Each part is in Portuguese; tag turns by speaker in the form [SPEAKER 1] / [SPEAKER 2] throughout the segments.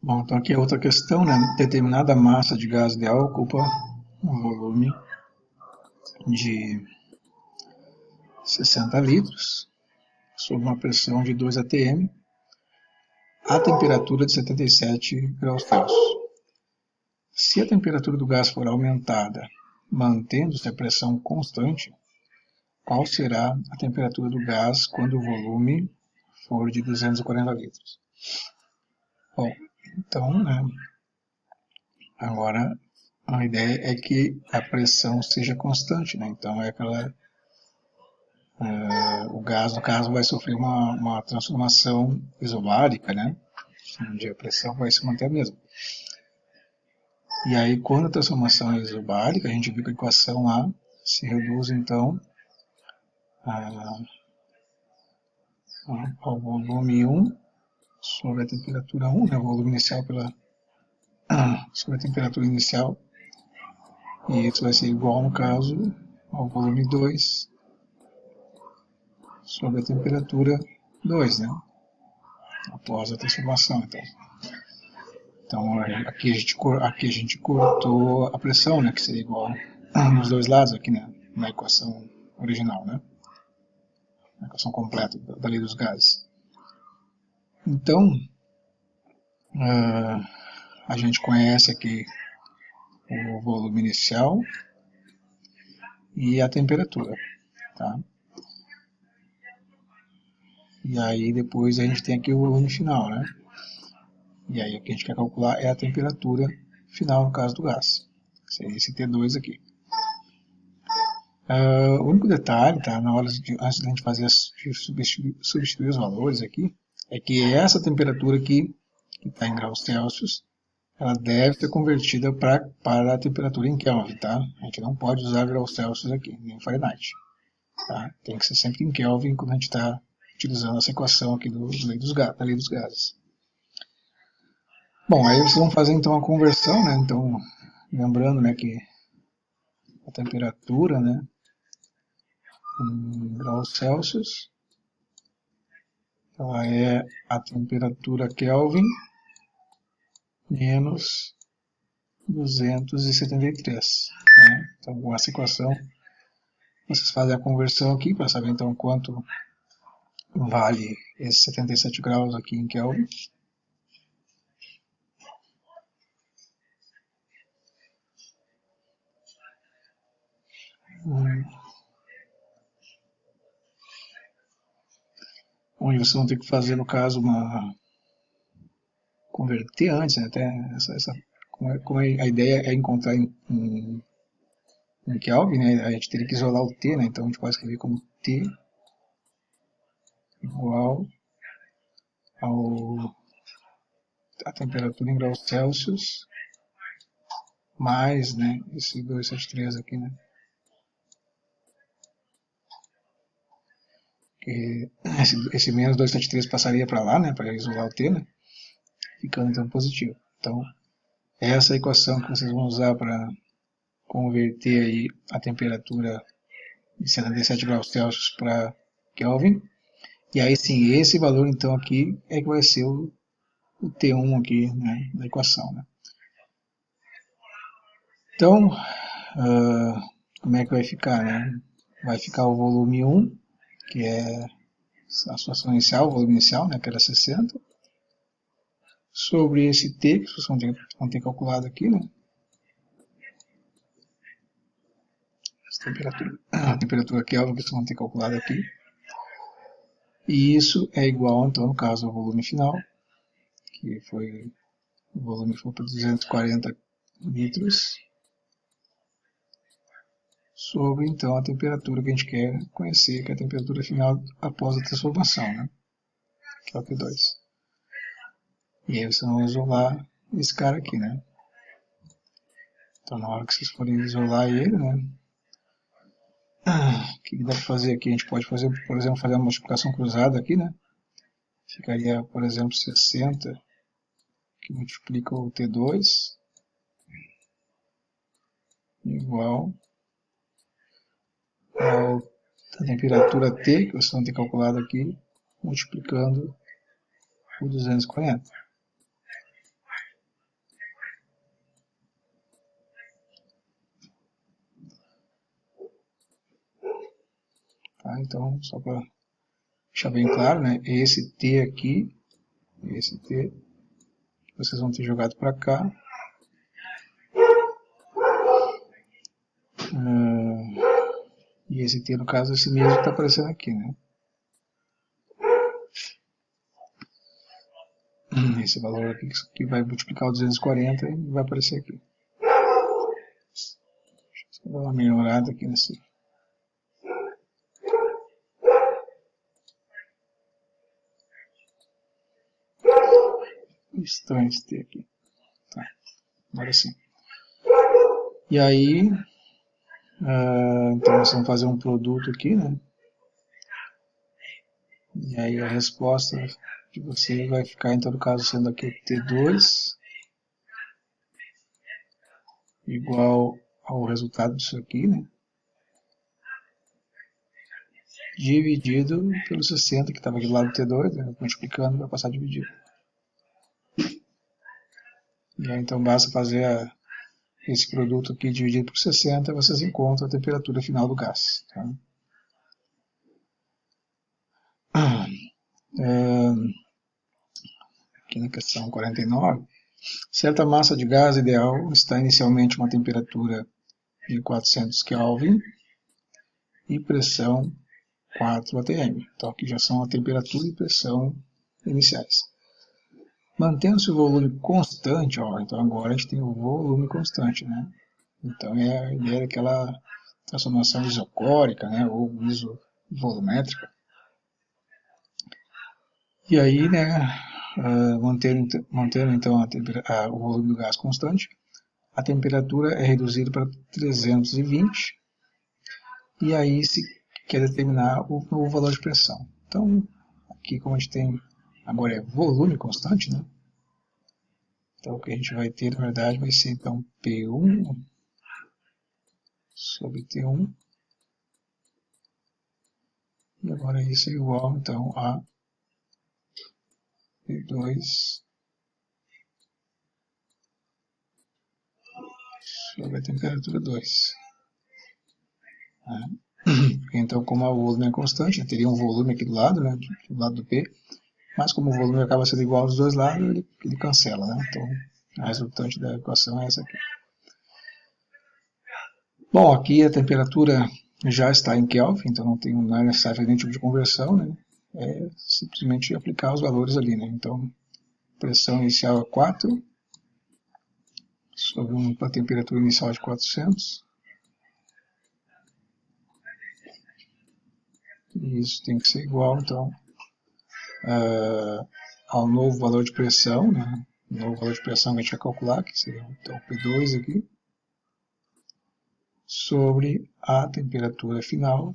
[SPEAKER 1] Bom, então aqui é outra questão, né? Determinada massa de gás ideal ocupa um volume de 60 litros, sob uma pressão de 2 atm, a temperatura de 77 graus Celsius. Se a temperatura do gás for aumentada, mantendo-se a pressão constante, qual será a temperatura do gás quando o volume for de 240 litros? Bom, então, né, agora a ideia é que a pressão seja constante, né? Então é aquela o gás, no caso, vai sofrer uma transformação isobárica, né? Onde a pressão vai se manter a mesma. E aí, quando a transformação é isobárica, a gente viu que a equação lá se reduz, então, ao volume 1 sobre a temperatura 1, né? O volume inicial sobre a temperatura inicial. E isso vai ser igual, no caso, ao volume 2 sobre a temperatura 2, né? Após a transformação, então aqui a gente cortou a pressão, né, que seria igual nos dois lados aqui, né, na equação original, né, na equação completa da lei dos gases. Então, a gente conhece aqui o volume inicial e a temperatura, tá? E aí depois a gente tem aqui o volume final, né? E aí o que a gente quer calcular é a temperatura final no caso do gás, que seria esse T2 aqui. O único detalhe, tá, antes da gente fazer substituir os valores aqui, é que essa temperatura aqui, que está em graus Celsius, ela deve ser convertida para a temperatura em Kelvin, tá? A gente não pode usar graus Celsius aqui, nem Fahrenheit. Tá? Tem que ser sempre em Kelvin quando a gente está utilizando essa equação aqui da lei dos gases. Bom, aí vocês vão fazer então a conversão, né? Então, lembrando, né, que a temperatura, né, em graus Celsius, ela é a temperatura Kelvin menos 273. Né? Então, com essa equação, vocês fazem a conversão aqui para saber então quanto vale esses 77 graus aqui em Kelvin. Onde vocês vão ter que fazer, no caso, converter antes, né? Até como a ideia é encontrar em Kelvin, né? A gente teria que isolar o T, né? Então a gente pode escrever como T igual a temperatura em graus Celsius mais, né, esse 273 aqui, né? Que esse menos 273 passaria para lá, né, para isolar o T, né? Ficando então positivo. Então, essa é a equação que vocês vão usar para converter aí a temperatura de 77 graus Celsius para Kelvin. E aí sim, esse valor então aqui é que vai ser o T1 aqui, né, da equação, né? Então, como é que vai ficar, né? Vai ficar o volume 1, que é a situação inicial, o volume inicial, né, que era 60, sobre esse T, que vocês vão ter calculado aqui, né? A temperatura Kelvin que vocês vão ter calculado aqui. E isso é igual, então, no caso, ao volume final, que foi, o volume foi para 240 litros, sobre, então, a temperatura que a gente quer conhecer, que é a temperatura final após a transformação, né? Que é o T2. E aí vocês vão isolar esse cara aqui, né? Então, na hora que vocês forem isolar ele, né? O que dá para fazer aqui? A gente pode fazer, por exemplo, fazer uma multiplicação cruzada aqui, né? Ficaria, por exemplo, 60, que multiplica o T2, igual a temperatura T, que vocês vão ter calculado aqui, multiplicando por 240. Então, só para deixar bem claro, né? Esse T aqui, esse T, vocês vão ter jogado para cá. E esse T, no caso, é esse mesmo que está aparecendo aqui, né? Esse valor aqui que vai multiplicar o 240 e vai aparecer aqui. Deixa eu dar uma melhorada aqui nesse. Estranho esse T aqui. Tá, agora sim. E aí, então nós vamos fazer um produto aqui, né? E aí a resposta de você vai ficar, em todo caso, sendo aqui T2 igual ao resultado disso aqui, né? Dividido pelo 60, que estava aqui do lado do T2, né? Multiplicando, vai passar a dividir. E aí, então basta fazer esse produto aqui dividido por 60, vocês encontram a temperatura final do gás. Tá? Aqui na questão 49, certa massa de gás ideal está inicialmente uma temperatura de 400 Kelvin e pressão 4 atm. Então aqui já são a temperatura e pressão iniciais. Mantendo-se o volume constante, ó, então agora a gente tem o volume constante, né? Então é a ideia daquela transformação isocórica, né, ou isovolumétrica. E aí, né, mantendo então o volume do gás constante, a temperatura é reduzida para 320 e aí se quer determinar o valor de pressão. Então, aqui como a gente tem agora é volume constante, né? Então o que a gente vai ter, na verdade, vai ser então P1 sobre T1. E agora isso é igual então a P2 sobre a temperatura 2. Então, como o volume é constante, teria um volume aqui do lado, né, do lado do P, mas como o volume acaba sendo igual aos dois lados, ele cancela, né? Então, a resultante da equação é essa aqui. Bom, aqui a temperatura já está em Kelvin, então não é necessário fazer nenhum tipo de conversão, né? É simplesmente aplicar os valores ali, né? Então, pressão inicial é 4, sobre uma temperatura inicial de 400. E isso tem que ser igual, então, ao novo valor de pressão, né? O novo valor de pressão que a gente vai calcular, que seria então P2 aqui, sobre a temperatura final,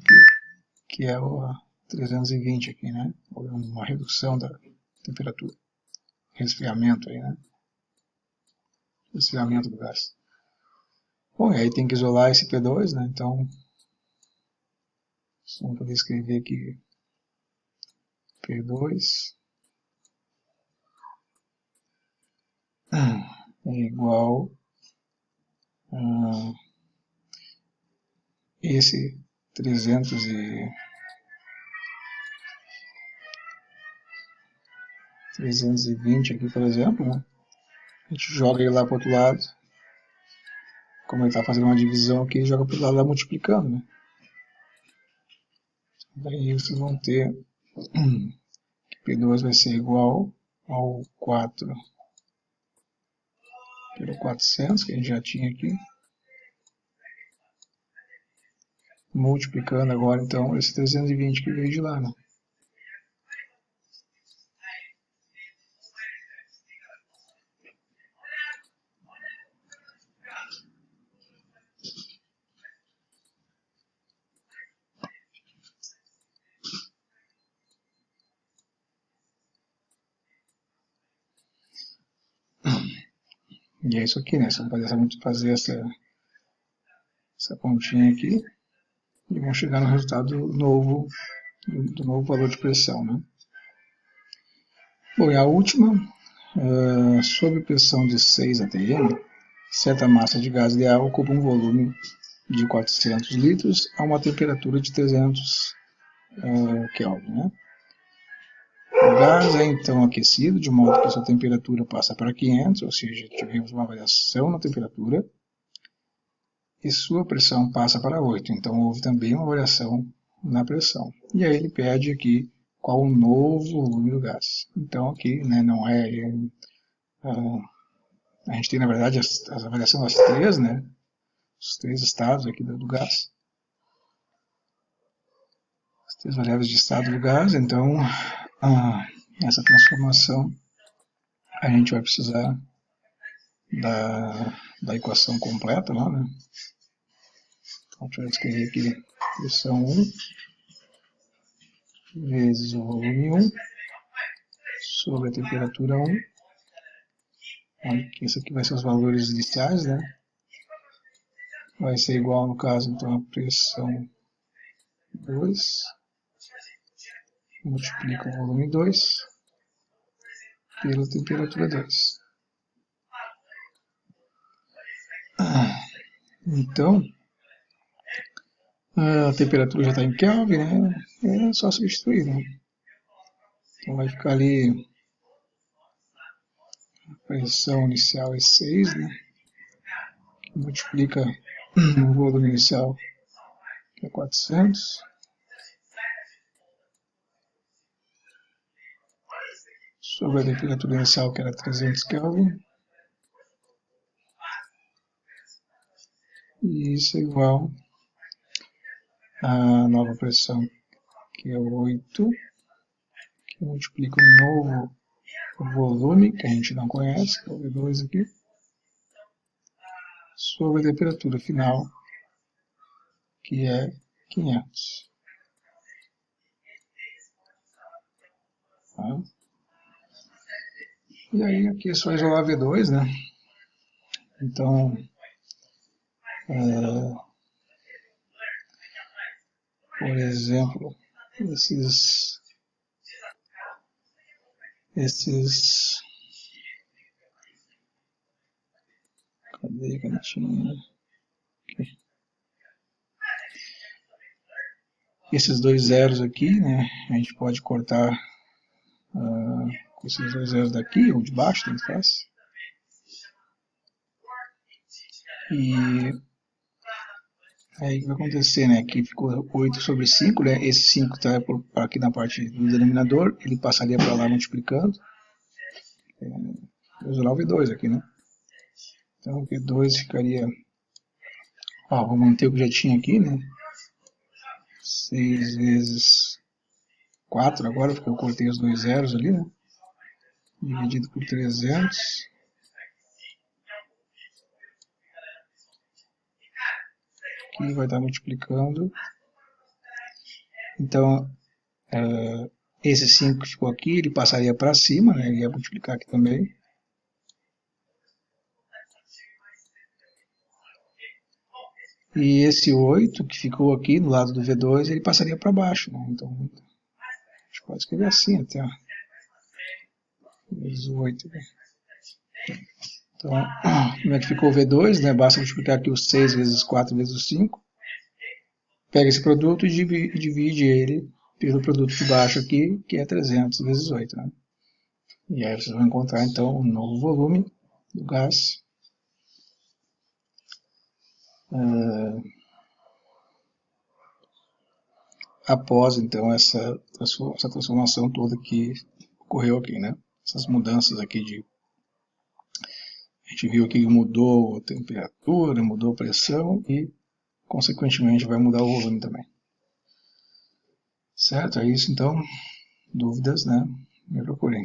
[SPEAKER 1] que é o 320 aqui, né? Uma redução da temperatura. Resfriamento aí, né? Resfriamento do gás. Bom, e aí tem que isolar esse P2, né? Então, vamos poder escrever aqui P2 é igual a esse 320 aqui, por exemplo, né? A gente joga ele lá para o outro lado. Como ele está fazendo uma divisão aqui, joga para o lado lá multiplicando, né? Daí vocês vão ter que P2 vai ser igual ao 4 pelo 400, que a gente já tinha aqui. Multiplicando agora, então, esse 320 que veio de lá, né? E é isso aqui, né? Você vai fazer essa continha aqui e vão chegar no resultado novo, do novo valor de pressão, né? Bom, e a última, sob pressão de 6 atm, certa massa de gás ideal ocupa um volume de 400 litros a uma temperatura de 300 Kelvin, né? O gás é então aquecido, de modo que a sua temperatura passa para 500, ou seja, tivemos uma variação na temperatura, e sua pressão passa para 8, então houve também uma variação na pressão. E aí ele pede aqui qual o novo volume do gás. Então aqui, né, não é... a gente tem, na verdade, a variação das três, né, os três estados aqui do gás. As três variáveis de estado do gás, então... essa transformação a gente vai precisar da equação completa lá, né? Então, deixa eu escrever aqui pressão 1 vezes o volume 1 sobre a temperatura 1. Isso aqui vai ser os valores iniciais, né? Vai ser igual, no caso, então, a pressão 2 multiplica o volume 2 pela temperatura 2. Então, a temperatura já está em Kelvin, né? É só substituir, né? Então vai ficar ali, a pressão inicial é 6, né? Que multiplica o volume inicial, que é 400. Sobre a temperatura inicial, que era 300 Kelvin. E isso é igual à nova pressão, que é 8, que multiplica um novo volume, que a gente não conhece, que é o V2 aqui, sobre a temperatura final, que é 500. Tá? E aí aqui é só isolar V2, né? Então, por exemplo, cadê a canetinha? Aqui. Esses dois zeros aqui, né? A gente pode cortar com esses dois zeros daqui ou de baixo, tanto faz. E aí o que vai acontecer, né? Aqui ficou 8 sobre 5, né? Esse 5 está aqui na parte do denominador, ele passaria para lá multiplicando. Vou usar o V2 aqui, né? Então o V2 ficaria... Ó, vou manter o que já tinha aqui, né? 6 vezes 4 agora, porque eu cortei os dois zeros ali, né? Dividido por 300. Aqui vai estar multiplicando. Então, esse 5 que ficou aqui, ele passaria para cima, né? Ele ia multiplicar aqui também. E esse 8 que ficou aqui no lado do V2, ele passaria para baixo, né? Então, a gente pode escrever assim até, ó. Vezes 8, né? Então, como é que ficou o V2, né? Basta multiplicar aqui o 6 vezes 4 vezes o 5. Pega esse produto e divide ele pelo produto de baixo aqui, que é 300 vezes 8. Né? E aí vocês vão encontrar, então, um novo volume do gás. Após, então, essa transformação toda que ocorreu aqui, né? Essas mudanças aqui a gente viu aqui que mudou a temperatura, mudou a pressão e, consequentemente, vai mudar o volume também. Certo? É isso, então. Dúvidas, né? Me procurem.